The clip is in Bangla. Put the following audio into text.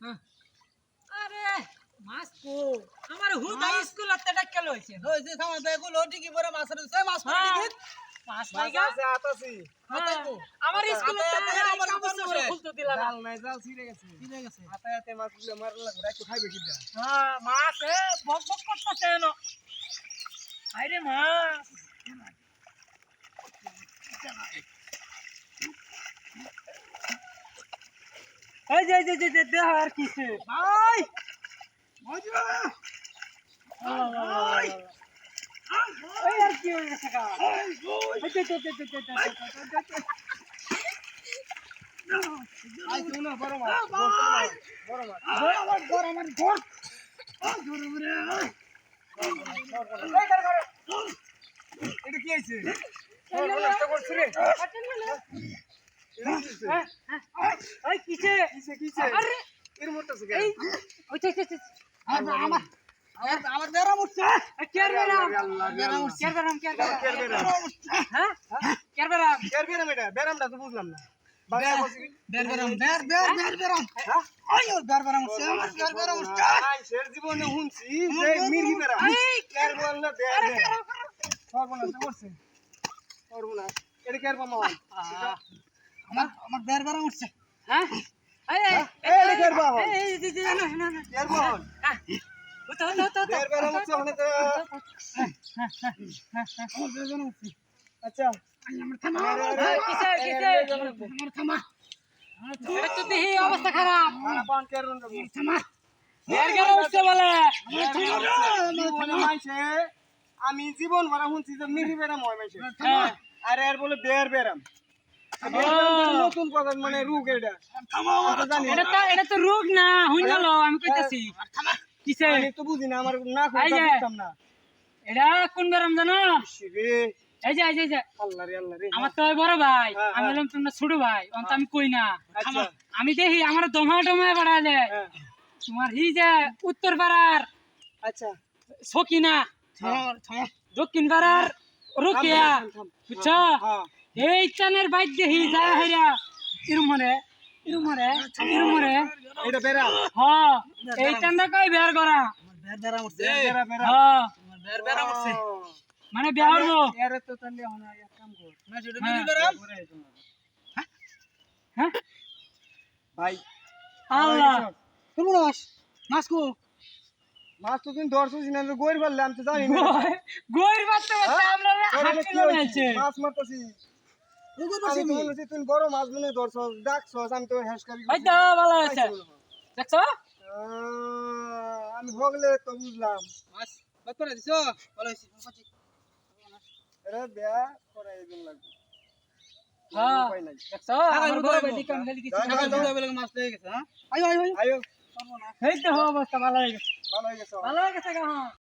আরে মাছ কো আমার হুদাই স্কুলতে ডাক্কেল হইছে হইছে খাওয়া দেয় গুলো ডিকি পরে মাছের সে মাছ পড়ে ডিকি মাছ মাছ লাইগা আছে আতাছি আতাইবো আমার স্কুলতে আমার কাপড় চোপড় খুলতে দিলা না জাল নাই জাল ছিঁড়ে গেছে আতাতে মাছগুলো মারলা ঘুরে একটু খাইবে কিডা হ্যাঁ মাছ বক বক করতেছে এনো আইরে মাছ এই যে দেহ আর কিছে ভাই মজা ভাই এই আর কি হইছে কাকা আই তুই না বড় মাছ বড় মাছ আমার ঘর ঘর রে এটা কি হইছে নষ্ট করছিস রে এই কিছে কিছে আরে এর মরতেছে এই ওইছে আমার বেরা উঠছে কেয়ার বেরাম হ্যাঁ কেয়ার বেরাম কেয়ার বেরাম এটা বেরামটা তো বুঝলাম না বাংলা বলছি বের বেরাম হ্যাঁ আইও বেরাম উঠছে আমার বেরাম উঠছে শের জীবনে শুনছি যে মির্গি বেরাম কেয়ার বললে বের সর্বনাশ করছে সর্বনাশ এটা কেয়ার পামা আমার বেরাম উঠছে হ্যাঁ এই কেয়ার পামা এই না কেয়ার পামা হতো বেরাম উঠছে ওখানে তো আমার বেরাম উঠছে আচ্ছা আমার থামা কিছে আমার থামা এটা তো দেখি অবস্থা খারাপ পান কেয়ার থামা বের গেলে উঠছে বলে আমি জীবন ভরা শুনছি যে মিহি বেরাম হয় মাইছে আর এর বলে বের বেরাম নতুন কথা মানে রোগ এটা এটা তো রোগ না হই গেল আমি কইতাছি কিছে আমি তো বুঝি না আমার না বুঝতাম না এটা কোন বেরাম জানো রে এই যে আল্লাহ রে আমার তো বড় ভাই আমি বললাম তোমরা ছোট ভাই অন্ত আমি কই না আমি দেখি আমার দমায় বাড়ায় যায় তোমার হি যে উত্তর পাড়ার আচ্ছা সকিনা দক্ষিণ পাড়ার রোকেয়া বুঝছো এই চানের বাইক দেখি যায় হেরা ইরুমরে এটা বেরা হ্যাঁ এই চানটা কই বের করা বেরা উঠছে হ্যাঁ বেরা উঠছে মানে বের হলো এর তো তাহলে হনা এক কাম কর না ছোট মিহি বেরাম হ্যাঁ ভাই আল্লাহ তুমি মাছ তো তুমি ধরছিস না গোয়ের ফেললে আমি তো জানি না গোয়ের বাচ্চা আমরা মাছ মারতেছি তুমি বড় মাছ মনে ধরছস ডাকছস আমি তো হেসকারি হয়তো ভালো হয়েছে দেখছো আমি হগলে তো বুঝলাম মাছ বাদ করে দিছো ভালো হয়েছে আরে বেয়া করাই দিন লাগবে হ্যাঁ দেখছো আমার বড় ভাই দিকে আমি খালি কিছু মাছ পেয়ে গেছে হ্যাঁ আয়ো আয়ো এই তো অবস্থা ভালো হয়ে গেছে ভালো হয়ে গেছে ভালো হয়ে গেছে গা হ্যাঁ